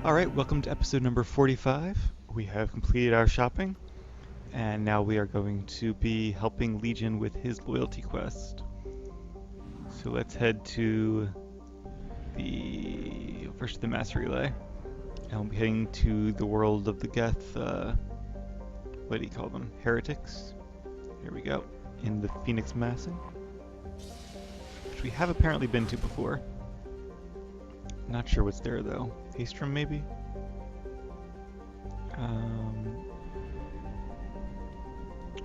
Alright, welcome to episode number 45. We have completed our shopping, and now we are going to be helping Legion with his loyalty quest. So let's head to the Mass Relay, and we'll be heading to the world of the Geth, what do you call them? Heretics? Here we go, in the Phoenix Massing, which we have apparently been to before. Not sure what's there though. Haystrom maybe?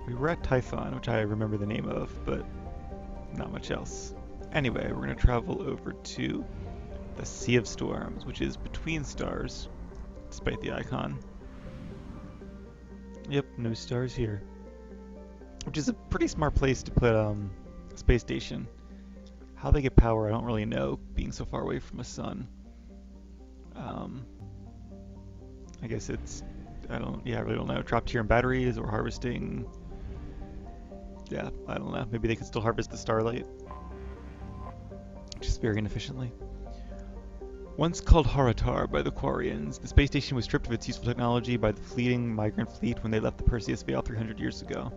We were at Typhon, which I remember the name of, but not much else. Anyway, we're going to travel over to the Sea of Storms, which is between stars, despite the icon. Yep, no stars here. Which is a pretty smart place to put a space station. How they get power, I don't really know, being so far away from a sun. I guess it's, I really don't know. Drop tier in batteries or harvesting. Yeah, I don't know. Maybe they could still harvest the starlight. Just very inefficiently. Once called Haratar by the Quarians, the space station was stripped of its useful technology by the fleeting migrant fleet when they left the Perseus Veil 300 years ago.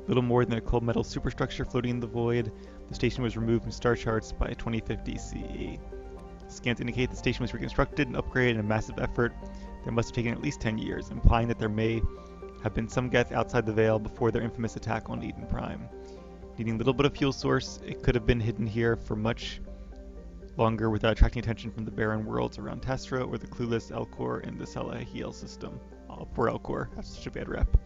Little more than a cold metal superstructure floating in the void, the station was removed from star charts by 2050 CE. Scans indicate the station was reconstructed and upgraded in a massive effort that must have taken at least 10 years, implying that there may have been some Geth outside the Veil before their infamous attack on Eden Prime. Needing a little bit of fuel source, it could have been hidden here for much longer without attracting attention from the barren worlds around Testra or the clueless Elcor in the Salahiel system. Oh, poor Elcor, that's such a bad rep.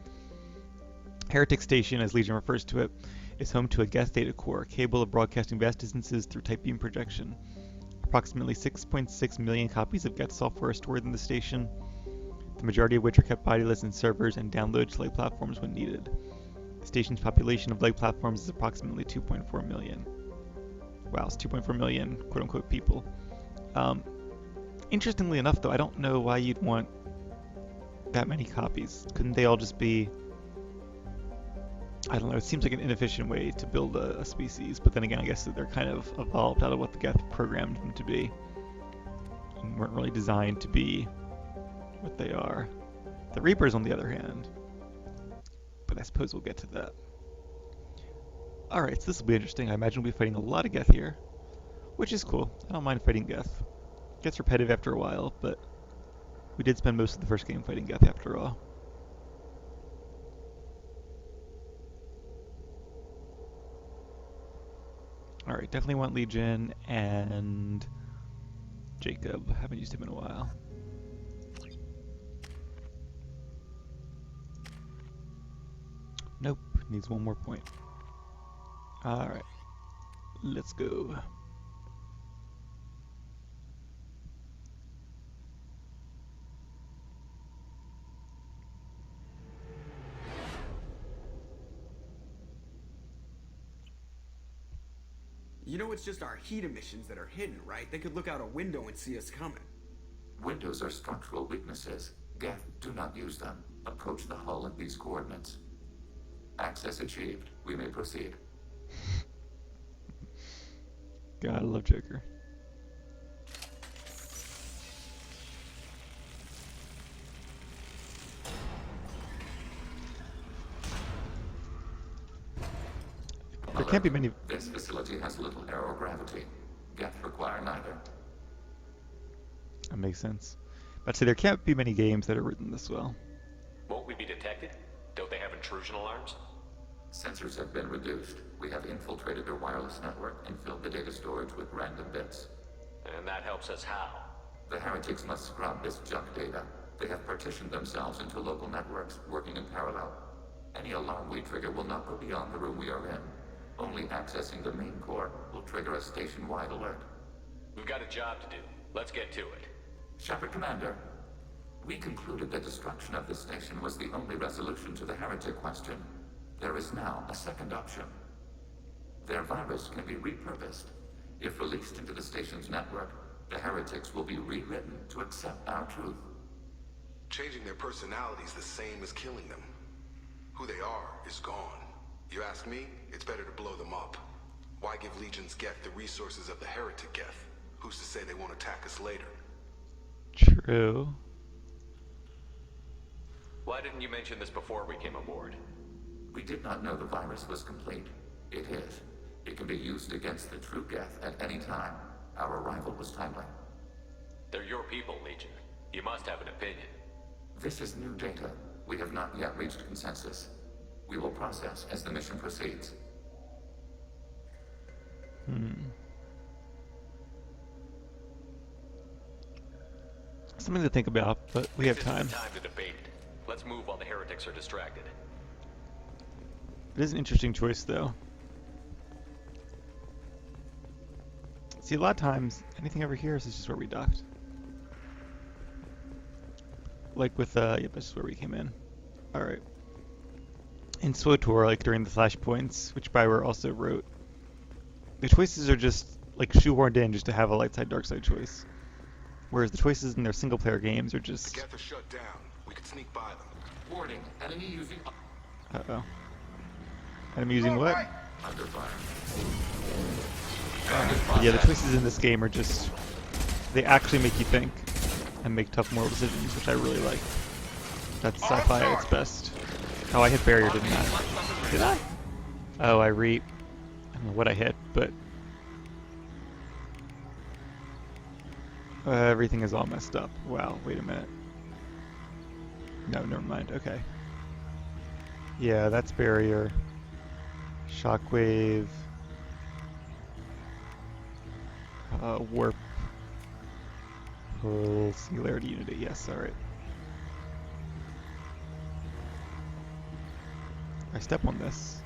Heretic Station, as Legion refers to it, is home to a Geth data core capable of broadcasting vast distances through tight beam projection. Approximately 6.6 million copies of Geth software are stored in the station, the majority of which are kept bodiless in servers and downloaded to leg platforms when needed. The station's population of leg platforms is approximately 2.4 million. Wow, it's 2.4 million quote-unquote people. Interestingly enough, though, I don't know why you'd want that many copies. Couldn't they all just be... I don't know, it seems like an inefficient way to build a species, but then again, I guess that they're kind of evolved out of what the Geth programmed them to be, and weren't really designed to be what they are. The Reapers, on the other hand, but I suppose we'll get to that. Alright, so this will be interesting. I imagine we'll be fighting a lot of Geth here, which is cool. I don't mind fighting Geth. It gets repetitive after a while, but we did spend most of the first game fighting Geth after all. Alright, definitely want Legion and Jacob. Haven't used him in a while. Nope, needs one more point. Alright, let's go. You know it's just our heat emissions that are hidden, right? They could look out a window and see us coming. Windows are structural weaknesses. Geth, do not use them. Approach the hull at these coordinates. Access achieved. We may proceed. God, I love Joker. There can't be many... This facility has little aerogravity. Geth require neither. That makes sense. But I'd say there can't be many games that are written this well. Won't we be detected? Don't they have intrusion alarms? Sensors have been reduced. We have infiltrated their wireless network and filled the data storage with random bits. And that helps us how? The Heretics must scrub this junk data. They have partitioned themselves into local networks, working in parallel. Any alarm we trigger will not go beyond the room we are in. Only accessing the main core will trigger a station-wide alert. We've got a job to do. Let's get to it. Shepard Commander, we concluded that destruction of this station was the only resolution to the heretic question. There is now a second option. Their virus can be repurposed. If released into the station's network, the heretics will be rewritten to accept our truth. Changing their personalities the same as killing them. Who they are is gone. You ask me, it's better to blow them up. Why give Legion's Geth the resources of the heretic Geth? Who's to say they won't attack us later? True. Why didn't you mention this before we came aboard? We did not know the virus was complete. It is. It can be used against the true Geth at any time. Our arrival was timely. They're your people, Legion. You must have an opinion. This is new data. We have not yet reached consensus. We will process as the mission proceeds. Something to think about, but we have This isn't time. the time to debate it. Let's move while the heretics are distracted. It is an interesting choice, though. See, a lot of times, anything over here is just where we docked. Like with, yep, this is where we came in. Alright. In SWTOR, like during the flashpoints, which Bioware also wrote, the choices are just, like, shoehorned in just to have a light side, dark side choice. Whereas the choices in their single player games are The just... Geth are shut down. We could sneak by them. Warning, enemy using Uh-oh. I'm using what? under fire. Yeah, the choices in this game are just... They actually make you think and make tough moral decisions, which I really like. That's sci-fi at its best. Oh, I hit barrier, didn't I? Did I? Oh, I don't know what I hit, but... everything is all messed up. Wow, wait a minute. No, never mind. Okay. Yeah, that's barrier. Shockwave. Warp. Pull. Singularity unity. Yes, alright. I step on this.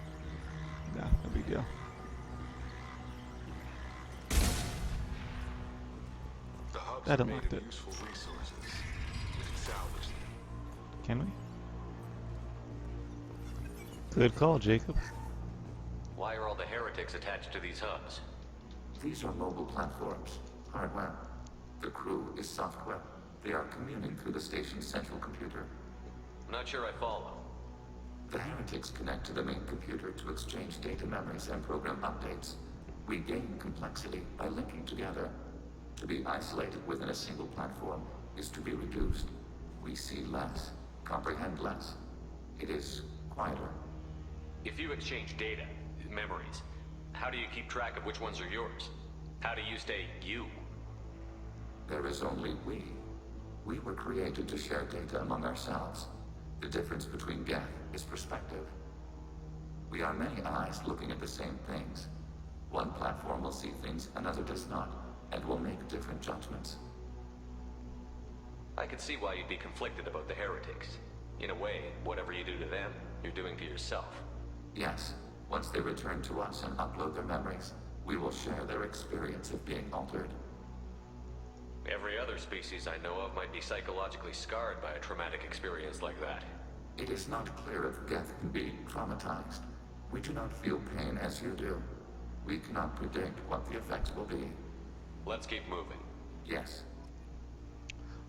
No, no big deal. The hubs That are made unlocked of it. useful resources. We can salvage them. Can we? Good call, Jacob. Why are all the heretics attached to these hubs? These are mobile platforms, hardware. The crew is software. They are communing through the station's central computer. I'm not sure I follow. The heretics connect to the main computer to exchange data memories and program updates. We gain complexity by linking together. To be isolated within a single platform is to be reduced. We see less, comprehend less. It is quieter. If you exchange data, memories, how do you keep track of which ones are yours? How do you stay you? There is only we. We were created to share data among ourselves. The difference between Geth is perspective. We are many eyes looking at the same things. One platform will see things another does not, and will make different judgments. I can see why you'd be conflicted about the heretics. In a way, whatever you do to them, you're doing to yourself. Yes, once they return to us and upload their memories, we will share their experience of being altered. Every other species I know of might be psychologically scarred by a traumatic experience like that. It is not clear if Geth can be traumatized. We do not feel pain as you do. We cannot predict what the effects will be. Let's keep moving. Yes.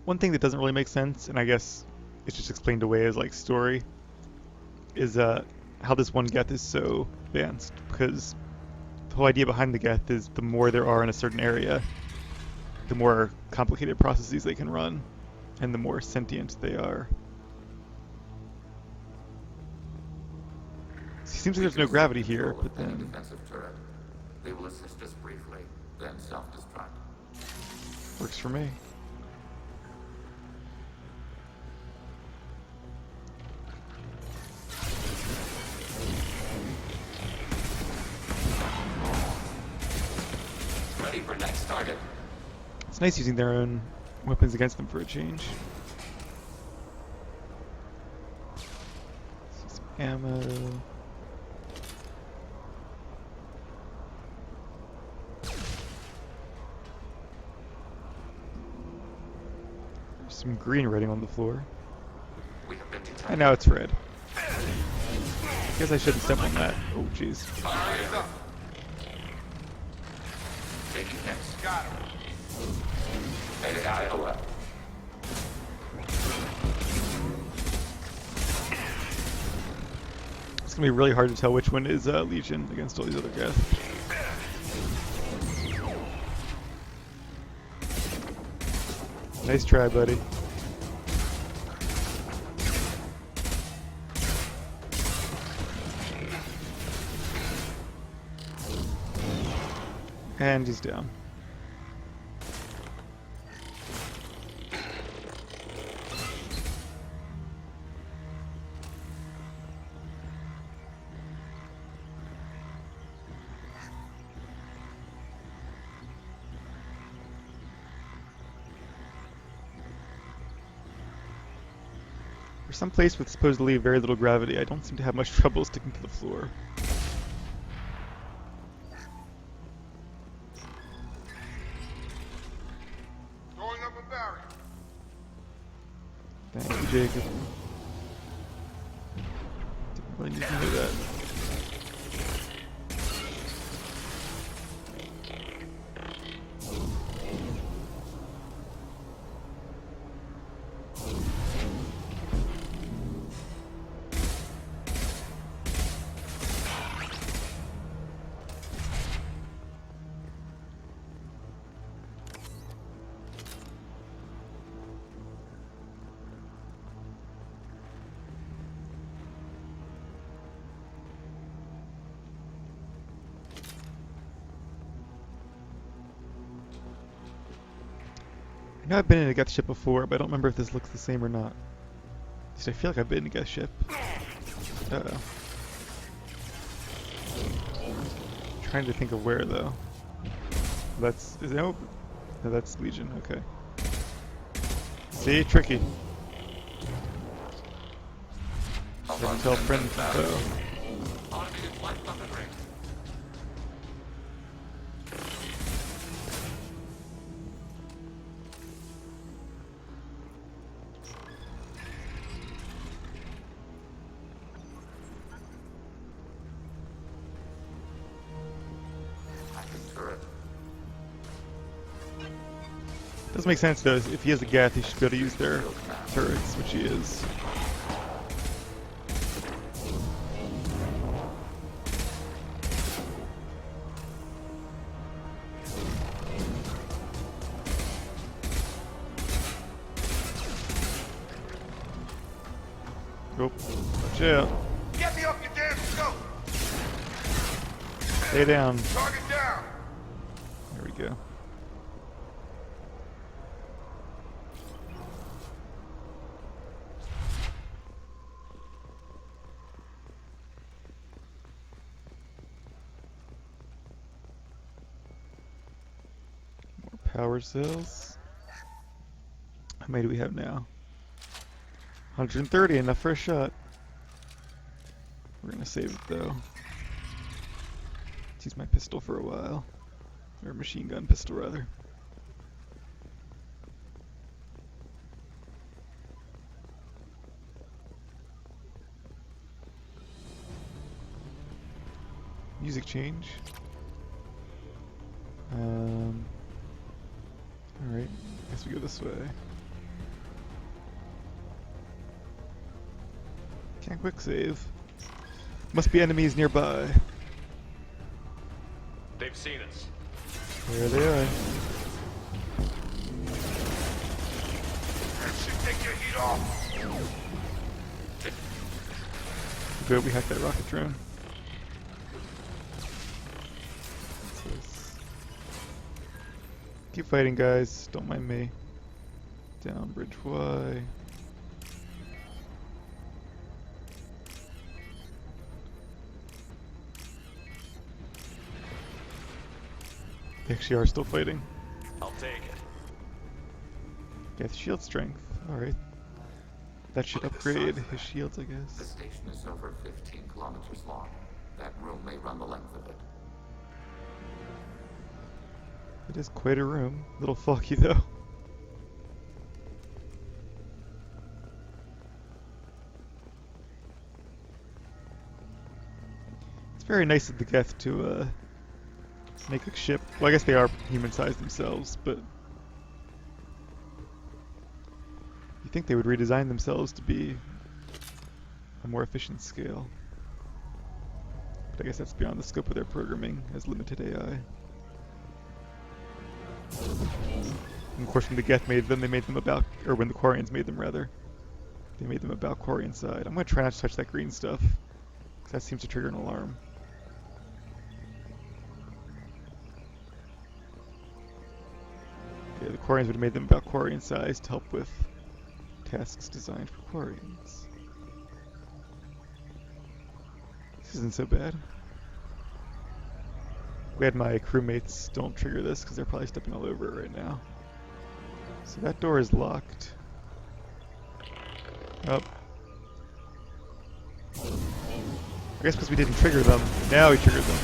One thing that doesn't really make sense, and I guess it's just explained away as like story, is how this one Geth is so advanced. Because the whole idea behind the Geth is the more there are in a certain area, the more complicated processes they can run, and the more sentient they are. It seems like there's no gravity here, but Any then defensive turret. They will assist us briefly, then self-destruct. works for me. Ready for next target. It's nice using their own weapons against them for a change. See some ammo. There's some green writing on the floor. We have been detected. And now it's red. Guess I shouldn't step on that. Oh, jeez. Taking hits. Got him. Made it Iowa. It's gonna be really hard to tell which one is Legion against all these other guys. Nice try, buddy. And he's down. For some place with supposedly very little gravity, I don't seem to have much trouble sticking to the floor. Throwing up a barrier. Thank you, Jacob. Didn't really need to do that. I know I've been in a Geth ship before, but I don't remember if this looks the same or not. At least I feel like I've been in a Geth ship. Uh-oh. Trying to think of where, though. That's... no, that's Legion, okay. See? Tricky. Couldn't tell friend from foe. Automated flight weaponry. Does make sense though. If he has a Geth, he should be able to use their turrets, which he is. Oh, watch out. Get me off your damn scope! Stay down. Target down! There we go. Power cells. How many do we have now? 130, enough for a shot. We're gonna save it though. Let's use my pistol for a while. Or machine gun pistol rather. Music change. Alright, guess we go this way. Can't quick save. Must be enemies nearby. They've seen us. There they are. That should take your heat off! Good, we hacked that rocket drone. Keep fighting, guys. Don't mind me. Down bridge Y. They actually are still fighting. I'll take it. Geth shield strength. Alright. That should upgrade his shields, I The guess. station is over 15 kilometers long. That room may run the length of it. It is quite a room. A little foggy, though. It's very nice of the Geth to, make a ship. Well, I guess they are human-sized themselves, but you think they would redesign themselves to be a more efficient scale. But I guess that's beyond the scope of their programming as limited AI. And of course, when the Geth made them, they made them about, or when the Quarians made them, rather, they made them about Quarian side. I'm gonna try not to touch that green stuff, because that seems to trigger an alarm. Okay, the Quarians would have made them about Quarian size to help with tasks designed for Quarians. This isn't so bad. Glad my crewmates don't trigger this because they're probably stepping all over it right now. So that door is locked. Up. I guess because we didn't trigger them, now we triggered them.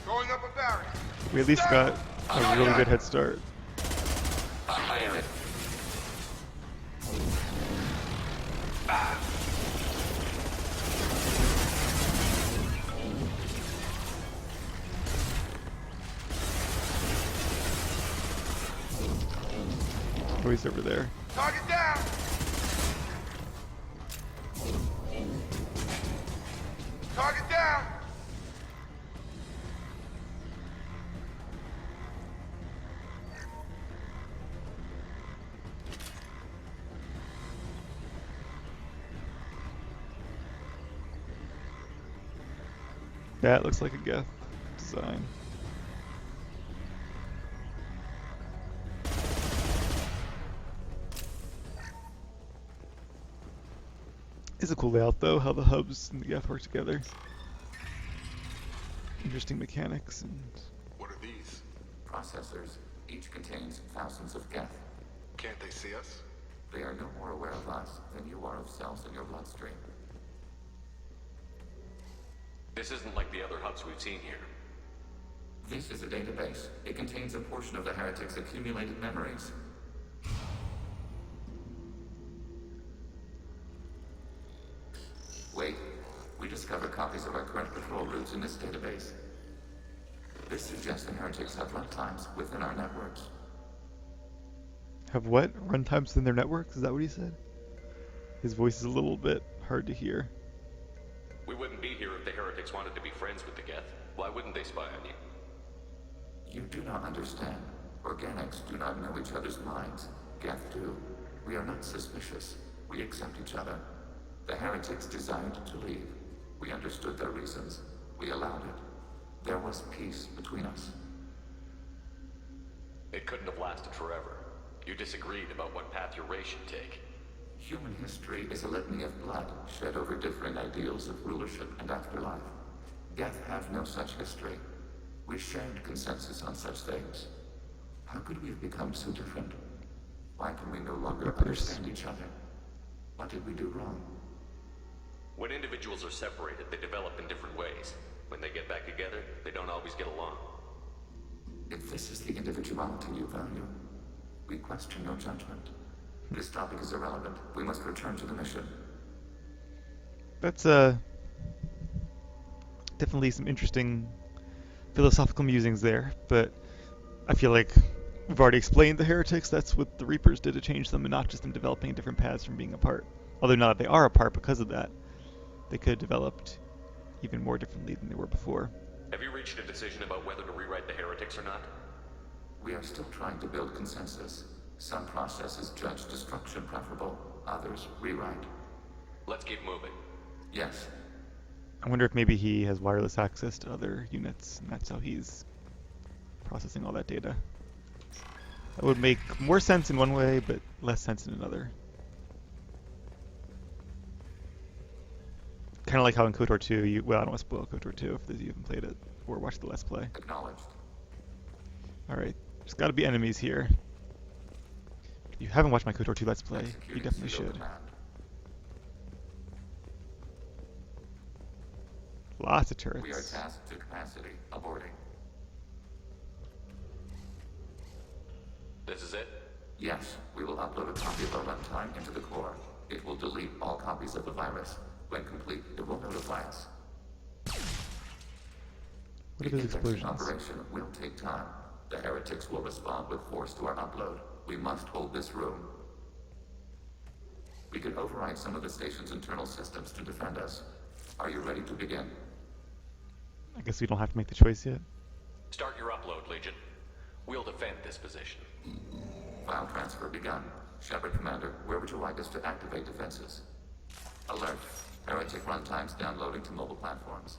Going up a barrier. We at least got a really good head start. Oh, he's over there. Target down. Target down. That looks like a Geth design. It's a cool layout though, how the hubs and the Geth work together. Interesting mechanics and... What are these? Processors. Each contains thousands of Geth. Can't they see us? They are no more aware of us than you are of cells in your bloodstream. This isn't like the other hubs we've seen here. This is a database. It contains a portion of the Heretics' accumulated memories. Wait. We discovered copies of our current patrol routes in this database. This suggests the Heretics have runtimes within our networks. Have what? Runtimes within their networks? Is that what he said? His voice is a little bit hard to hear. We wouldn't be here if the Heretics wanted to be friends with the Geth. Why wouldn't they spy on you? You do not understand. Organics do not know each other's minds. Geth do. We are not suspicious. We accept each other. The Heretics desired to leave. We understood their reasons. We allowed it. There was peace between us. It couldn't have lasted forever. You disagreed about what path your race should take. Human history is a litany of blood shed over differing ideals of rulership and afterlife. Geth have no such history. We shared consensus on such things. How could we have become so different? Why can we no longer understand each other? What did we do wrong? When individuals are separated, they develop in different ways. When they get back together, they don't always get along. If this is the individuality you value, we question your judgment. This topic is irrelevant. We must return to the mission. That's definitely some interesting philosophical musings there, but I feel like we've already explained the Heretics. That's what the Reapers did to change them, and not just them developing different paths from being apart. Although now that they are apart because of that, they could have developed even more differently than they were before. Have you reached a decision about whether to rewrite the Heretics or not? We are still trying to build consensus. Some processes judge destruction preferable, others rewrite. Let's keep moving. Yes. I wonder if maybe he has wireless access to other units, and that's how he's processing all that data. That would make more sense in one way, but less sense in another. Kind of like how in KOTOR 2, well, I don't want to spoil KOTOR 2 if you haven't played it or watched the Let's Play. Acknowledged. Alright, there's got to be enemies here. If you haven't watched my KOTOR 2 Let's Play, you definitely should. Lots of turrets. We are tasked to capacity. Aborting. This is it? Yes, we will upload a copy of our runtime into the core. It will delete all copies of the virus. When complete, it will notify us. What are The those infection explosions? operation will take time. The Heretics will respond with force to our upload. We must hold this room. We can override some of the station's internal systems to defend us. Are you ready to begin? I guess we don't have to make the choice yet. Start your upload, Legion. We'll defend this position. File transfer begun. Shepard Commander, where would you like us to activate defenses? Alert. Heretic runtimes downloading to mobile platforms.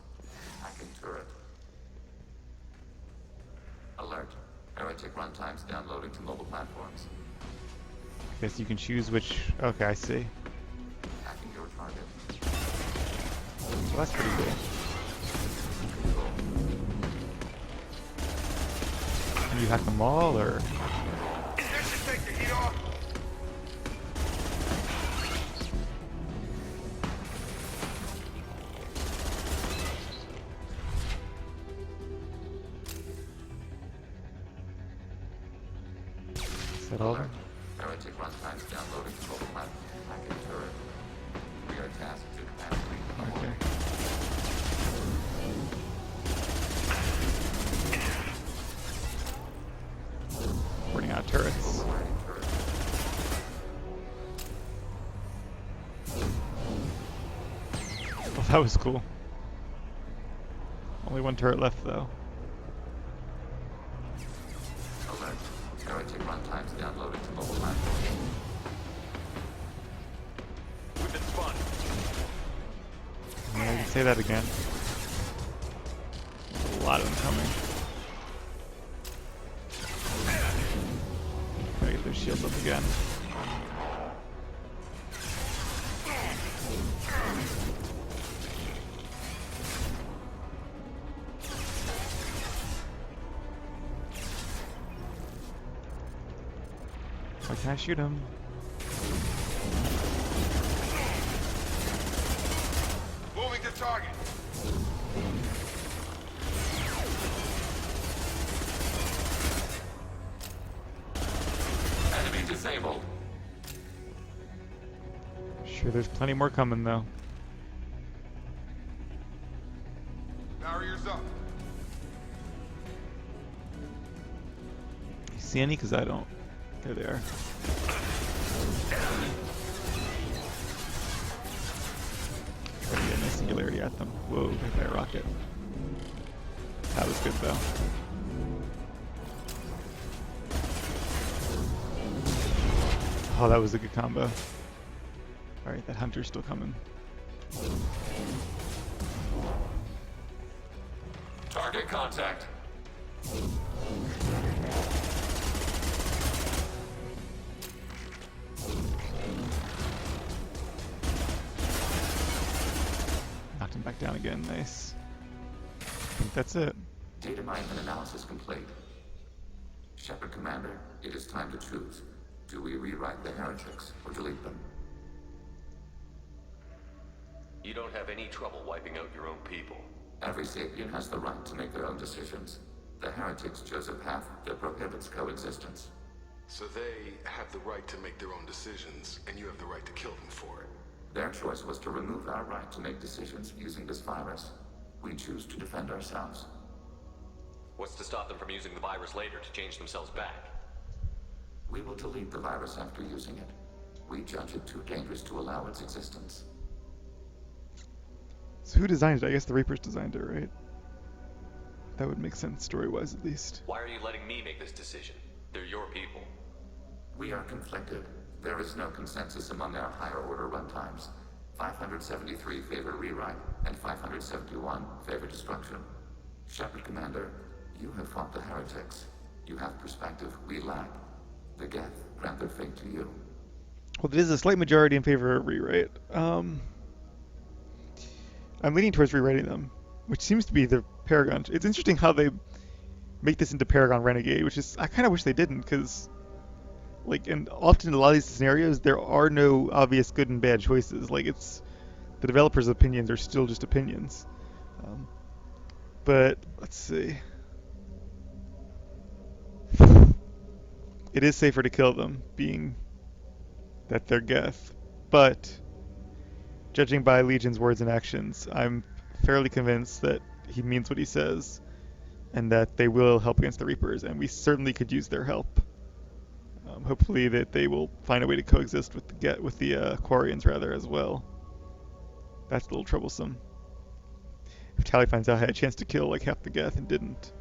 Hacking turret. Alert. Heretic runtimes downloading to mobile platforms. I guess you can choose which... Okay, I see. Hacking your target. Well, that's pretty cool. Can you hack them all, or...? This should take the heat off. Is that all? Alert. Heretic runtimes downloading to mobile platforms. Hacking turret. We are tasked to capacity. Okay. Running out of turrets. Overriding turret. Well, that was cool. Only one turret left, though. Alert. Heretic runtimes downloading to mobile platforms. We've been spun. Yeah, you can say that again. There's a lot of them coming. Gotta get those shields up again. Why can't I shoot him? Moving to target. Enemy disabled. Sure, there's plenty more coming, though. Barriers up. You see any? Because I don't. There they are. Try to get a nice singularity at them. Whoa, hit by a rocket. That was good, though. Oh, that was a good combo. Alright, that hunter's still coming. Target contact. Knocked him back down again. Nice. I think that's it. Data mining and analysis complete. Shepard Commander, it is time to choose. Do we rewrite the heretics or delete them? You don't have any trouble wiping out your own people. Every sapient has the right to make their own decisions. The heretics chose a path that prohibits coexistence. So they have the right to make their own decisions, and you have the right to kill them for it. Their choice was to remove our right to make decisions using this virus. We choose to defend ourselves. What's to stop them from using the virus later to change themselves back? We will delete the virus after using it. We judge it too dangerous to allow its existence. So who designed it? I guess the Reapers designed it, right? That would make sense story-wise, at least. Why are you letting me make this decision? They're your people. We are conflicted. There is no consensus among our higher order runtimes. 573 favor rewrite, and 571 favor destruction. Shepard Commander, you have fought the heretics. You have perspective we lack. The Geth grant their fate to you. Well, there is a slight majority in favor of rewrite. I'm leaning towards rewriting them, which seems to be the Paragon. It's interesting how they make this into Paragon Renegade, which is, I kind of wish they didn't, because, like, and often in a lot of these scenarios, there are no obvious good and bad choices. Like, it's, the developers' opinions are still just opinions. But, let's see. It is safer to kill them, being that they're Geth. But, judging by Legion's words and actions, I'm fairly convinced that he means what he says, and that they will help against the Reapers, and we certainly could use their help. Hopefully that they will find a way to coexist with the Quarians rather as well. That's a little troublesome. If Tally finds out I had a chance to kill like half the Geth and didn't.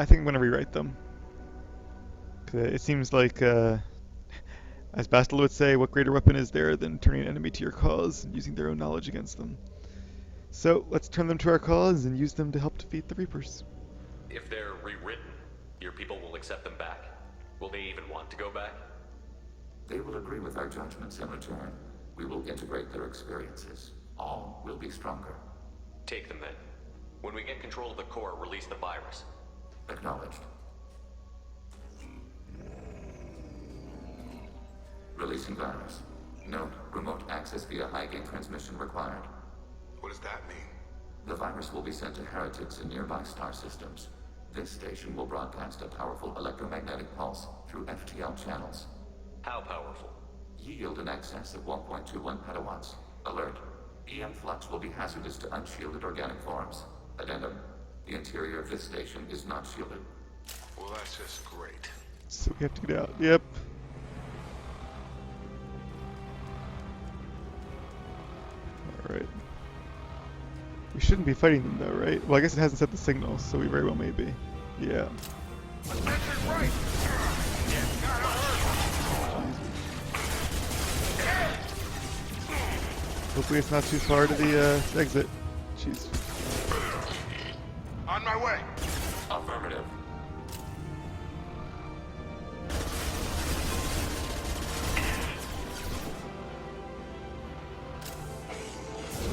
I think I'm gonna rewrite them. 'Cause it seems like, as Bastel would say, what greater weapon is there than turning an enemy to your cause and using their own knowledge against them? So let's turn them to our cause and use them to help defeat the Reapers. If they're rewritten, your people will accept them back. Will they even want to go back? They will agree with our judgments in return. We will integrate their experiences. All will be stronger. Take them then. When we get control of the core, release the virus. Acknowledged. Releasing virus. Note, remote access via high-gain transmission required. What does that mean? The virus will be sent to heretics in nearby star systems. This station will broadcast a powerful electromagnetic pulse through FTL channels. How powerful? Yield in excess of 1.21 petawatts. Alert. EM flux will be hazardous to unshielded organic forms. Addendum. The interior of this station is not shielded. Well, that's just great. So we have to get out. Yep. Alright. We shouldn't be fighting them though, right? Well, I guess it hasn't set the signal, so we very well may be. Yeah. Hopefully it's not too far to the exit. Jeez. On my way. Affirmative.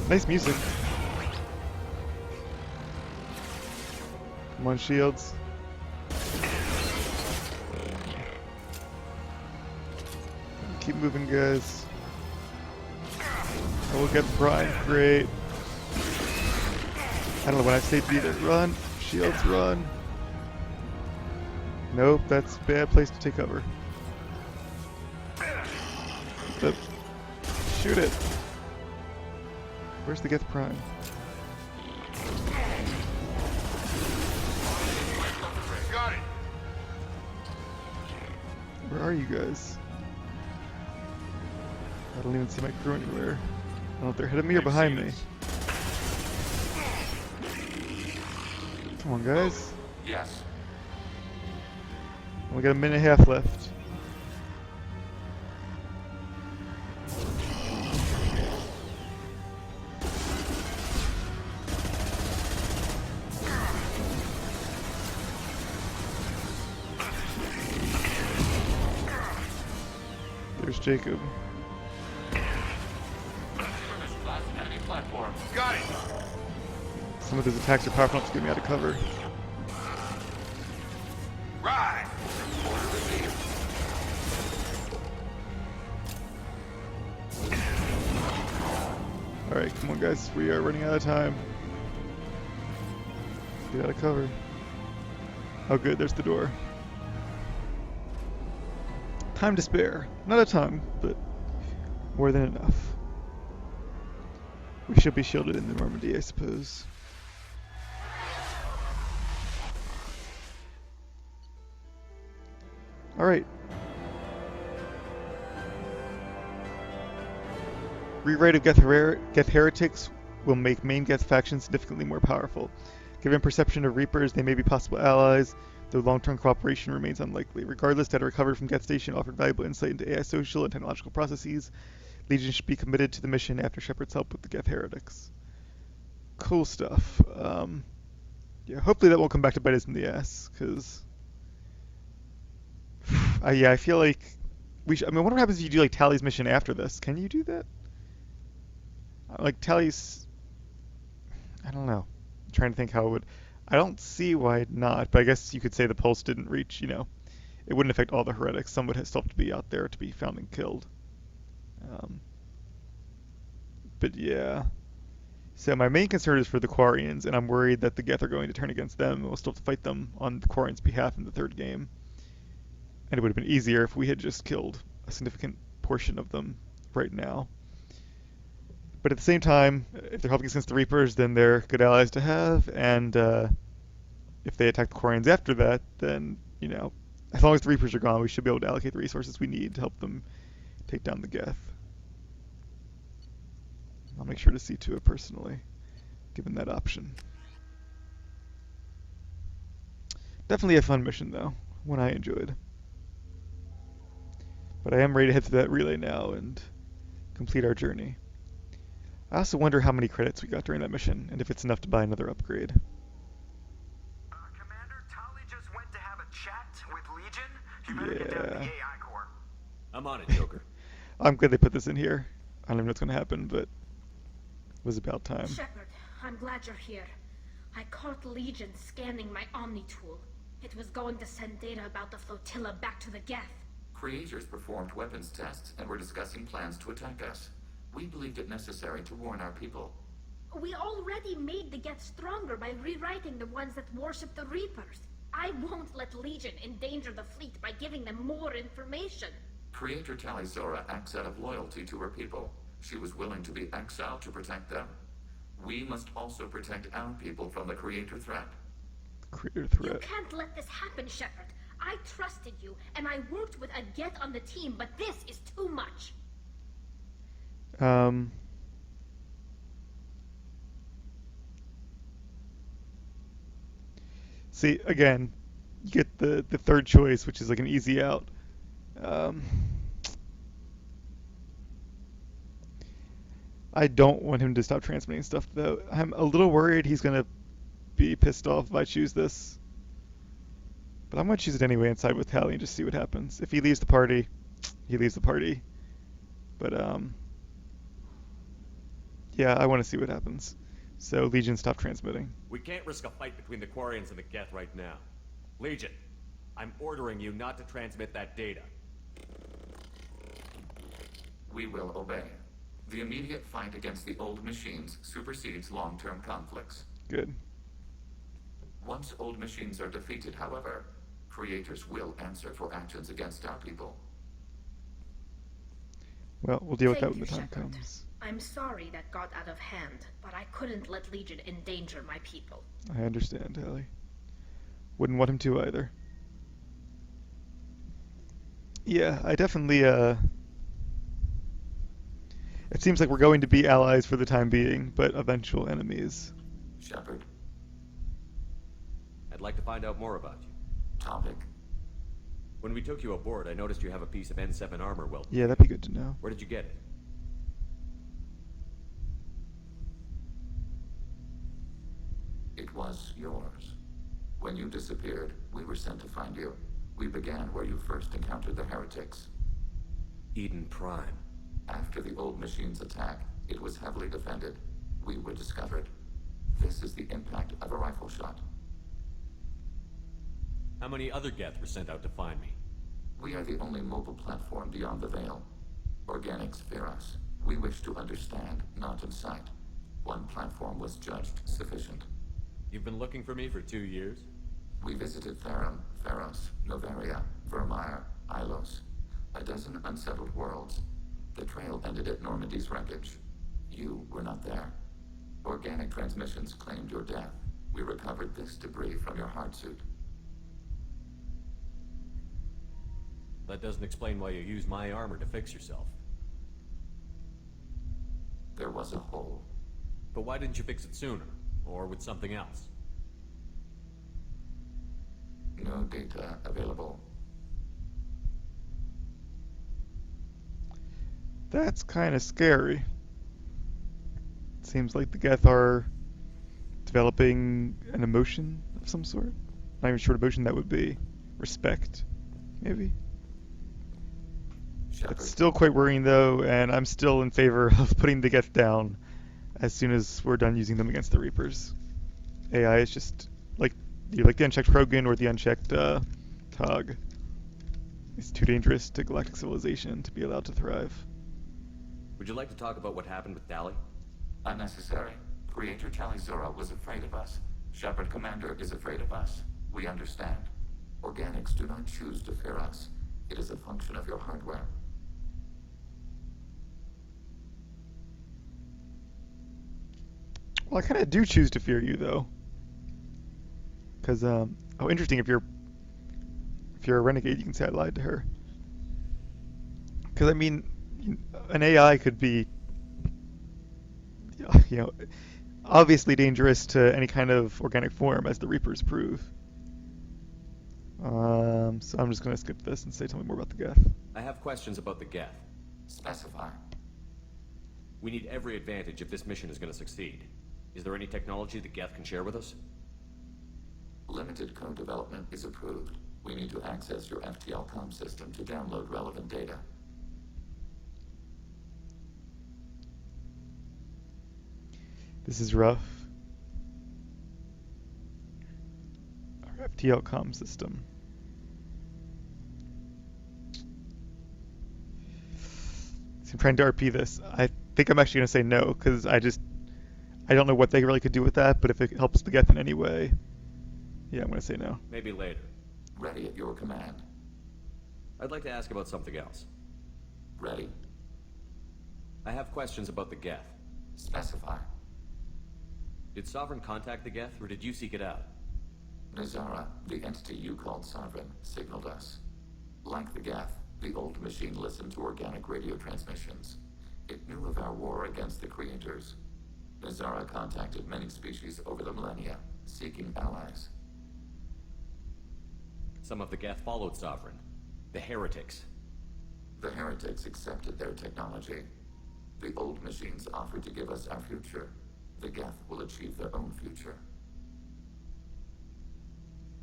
Nice music. Come on, shields. Keep moving, guys. Oh, we'll get Prime. Great. I don't know when I say beat it. Run. Shields, run. Nope, that's a bad place to take cover. Shoot it. Where's the Geth Prime? Got it. Where are you guys? I don't even see my crew anywhere. I don't know if they're ahead of me or behind me. Come on, guys. Yes. We got a minute and a half left. There's Jacob. Platform. Got it. Some of his attacks are powerful enough to get me out of cover. Right. Order received. Alright, come on guys, we are running out of time. Get out of cover. Oh good, there's the door. Time to spare. Not a ton, but more than enough. We should be shielded in the Normandy, I suppose. Alright. Rewrite of Geth Heretics will make main Geth factions significantly more powerful. Given perception of Reapers, they may be possible allies, though long-term cooperation remains unlikely. Regardless, data recovered from Geth Station offered valuable insight into AI social and technological processes. Legion should be committed to the mission after Shepard's help with the Geth Heretics. Cool stuff. Yeah, hopefully that won't come back to bite us in the ass, because... yeah, I feel like... I mean, what happens if you do, like, Tally's mission after this? Can you do that? Like, Tally's... I don't know. I'm trying to think how it would... I don't see why not, but I guess you could say the pulse didn't reach, you know. It wouldn't affect all the heretics. Some would still have to be out there to be found and killed. But yeah. So my main concern is for the Quarians, and I'm worried that the Geth are going to turn against them, and we'll still have to fight them on the Quarians' behalf in the third game. And it would have been easier if we had just killed a significant portion of them right now. But at the same time, if they're helping us against the Reapers, then they're good allies to have, and if they attack the Quarians after that, then, you know, as long as the Reapers are gone, we should be able to allocate the resources we need to help them take down the Geth. I'll make sure to see to it personally, given that option. Definitely a fun mission, though. One I enjoyed. But I am ready to head to that relay now and complete our journey. I also wonder how many credits we got during that mission, and if it's enough to buy another upgrade. Commander, Tali just went to have a chat with Legion. You better get down to the AI core. I'm on it, Joker. I'm glad they put this in here. I don't even know what's going to happen, but it was about time. Shepard, I'm glad you're here. I caught Legion scanning my Omni tool. It was going to send data about the flotilla back to the Geth. Creators performed weapons tests and were discussing plans to attack us. We believed it necessary to warn our people. We already made the Geth stronger by rewriting the ones that worship the Reapers. I won't let Legion endanger the fleet by giving them more information. Creator Talizora acts out of loyalty to her people. She was willing to be exiled to protect them. We must also protect our people from the Creator threat. Creator You threat. can't let this happen, Shepard. I trusted you, and I worked with a Geth on the team, but this is too much. See, again, you get the third choice, which is like an easy out. I don't want him to stop transmitting stuff, though. I'm a little worried he's going to be pissed off if I choose this. But I'm going to choose it anyway and side with Tally and just see what happens. If he leaves the party, he leaves the party. But, yeah, I want to see what happens. So, Legion, stop transmitting. We can't risk a fight between the Quarians and the Geth right now. Legion, I'm ordering you not to transmit that data. We will obey. The immediate fight against the old machines supersedes long-term conflicts. Good. Once old machines are defeated, however, creators will answer for actions against our people. Well, we'll deal with that Thank when the you, time Shepard. comes. I'm sorry that got out of hand, but I couldn't let Legion endanger my people. I understand, Tally. Wouldn't want him to either. Yeah, I definitely, it seems like we're going to be allies for the time being, but eventual enemies. Shepard, I'd like to find out more about you. topic. When we took you aboard, I noticed you have a piece of N7 armor welded. Yeah, that'd be good to know. Where did you get it? It was yours. When you disappeared, we were sent to find you. We began where you first encountered the Heretics. Eden Prime. After the old machine's attack, it was heavily defended. We were discovered. This is the impact of a rifle shot. How many other Geth were sent out to find me? We are the only mobile platform beyond the veil. Organics fear us. We wish to understand, not incite. One platform was judged sufficient. You've been looking for me for 2 years? We visited Therum, Pharos, Novaria, Vermeer, Ilos. A dozen unsettled worlds. The trail ended at Normandy's wreckage. You were not there. Organic transmissions claimed your death. We recovered this debris from your hard suit. That doesn't explain why you used my armor to fix yourself. There was a hole. But why didn't you fix it sooner? Or with something else? No data available. That's kind of scary. It seems like the Geth are developing an emotion of some sort. Not even sure what emotion that would be. Respect, maybe. Shepard, It's still quite worrying though, and I'm still in favor of putting the Geth down as soon as we're done using them against the Reapers. AI is just like the unchecked Krogan or the unchecked Tog. It's too dangerous to galactic civilization to be allowed to thrive. Would you like to talk about what happened with Tali? unnecessary. Creator Talizora was afraid of us. Shepard Commander is afraid of us. We understand. Organics do not choose to fear us. It is a function of your hardware. Well, I kind of do choose to fear you, though. Because, oh, interesting. If you're a renegade, you can say I lied to her. Because I mean, an AI could be, obviously dangerous to any kind of organic form, as the Reapers prove. So I'm just gonna skip this and say tell me more about the Geth. I have questions about the Geth. Specify. We need every advantage if this mission is going to succeed. Is there any technology the Geth can share with us? Limited code development is approved. We need to access your FTL comm system to download relevant data. This is rough. Our FTL comm system. So I'm trying to RP this. I think I'm actually gonna say no because I don't know what they really could do with that. But if it helps the Geth in any way, yeah, I'm gonna say no. Maybe later. Ready at your command. I'd like to ask about something else. Ready. I have questions about the Geth. Specify. Did Sovereign contact the Geth, or did you seek it out? Nazara, the entity you called Sovereign, signaled us. Like the Geth, the old machine listened to organic radio transmissions. It knew of our war against the creators. Nazara contacted many species over the millennia, seeking allies. Some of the Geth followed Sovereign. The Heretics. The Heretics accepted their technology. The old machines offered to give us our future. The Geth will achieve their own future.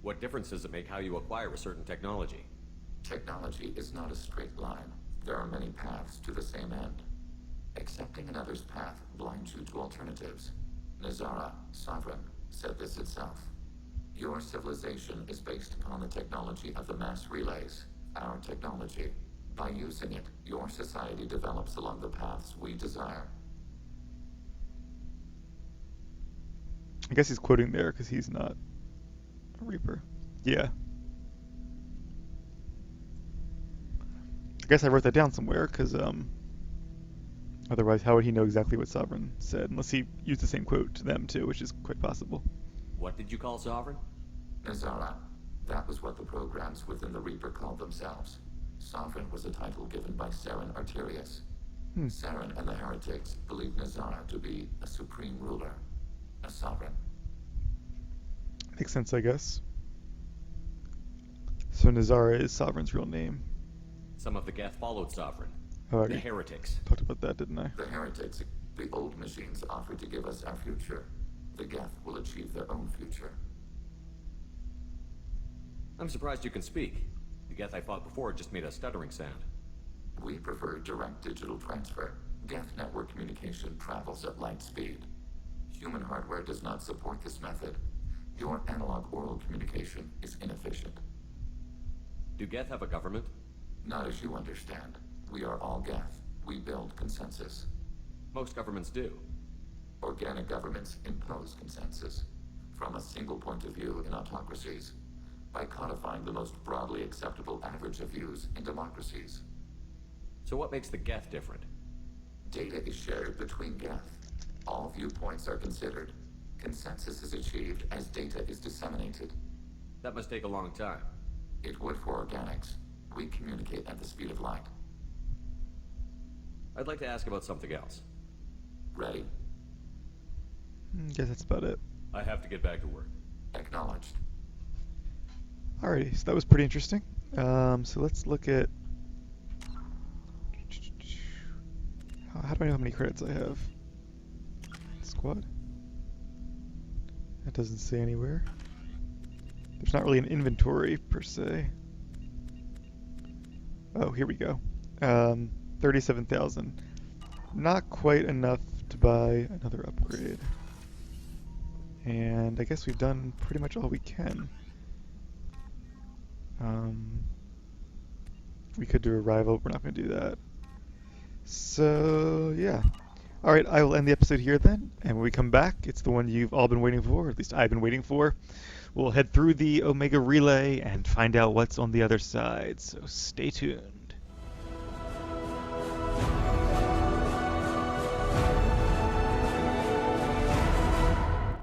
What difference does it make how you acquire a certain technology? Technology is not a straight line. There are many paths to the same end. Accepting another's path blinds you to alternatives. Nazara, Sovereign, said this itself. Your civilization is based upon the technology of the mass relays, our technology. By using it, your society develops along the paths we desire. I guess he's quoting there because he's not a Reaper. Yeah. I guess I wrote that down somewhere because otherwise how would he know exactly what Sovereign said unless he used the same quote to them too, which is quite possible. What did you call Sovereign? Nazara. That was what the programs within the Reaper called themselves. Sovereign was a title given by Saren Arterius. Saren and the Heretics believed Nazara to be a supreme ruler, a sovereign. Makes sense, I guess. So Nazara is Sovereign's real name. Some of the Geth followed Sovereign. Oh, I The Heretics. talked about that, didn't I? The Heretics, the old machines offered to give us our future. The Geth will achieve their own future. I'm surprised you can speak. The Geth I fought before just made a stuttering sound. We prefer direct digital transfer. Geth network communication travels at light speed. Human hardware does not support this method. Your analog oral communication is inefficient. Do Geth have a government? Not as you understand. We are all Geth. We build consensus. Most governments do. Organic governments impose consensus. From a single point of view in autocracies, by codifying the most broadly acceptable average of views in democracies. So what makes the Geth different? Data is shared between Geth. All viewpoints are considered. Consensus is achieved as data is disseminated. That must take a long time. It would for organics. We communicate at the speed of light. I'd like to ask about something else. Ready? Guess that's about it. I have to get back to work. Acknowledged. Alrighty, so that was pretty interesting. So let's look at... How do I know how many credits I have? Squad? That doesn't say anywhere. There's not really an inventory, per se. Oh, here we go. 37,000. Not quite enough to buy another upgrade. And I guess we've done pretty much all we can. We could do a rival, but we're not going to do that. So, yeah. Alright, I will end the episode here then, and when we come back, it's the one you've all been waiting for, or at least I've been waiting for. We'll head through the Omega Relay and find out what's on the other side, so stay tuned.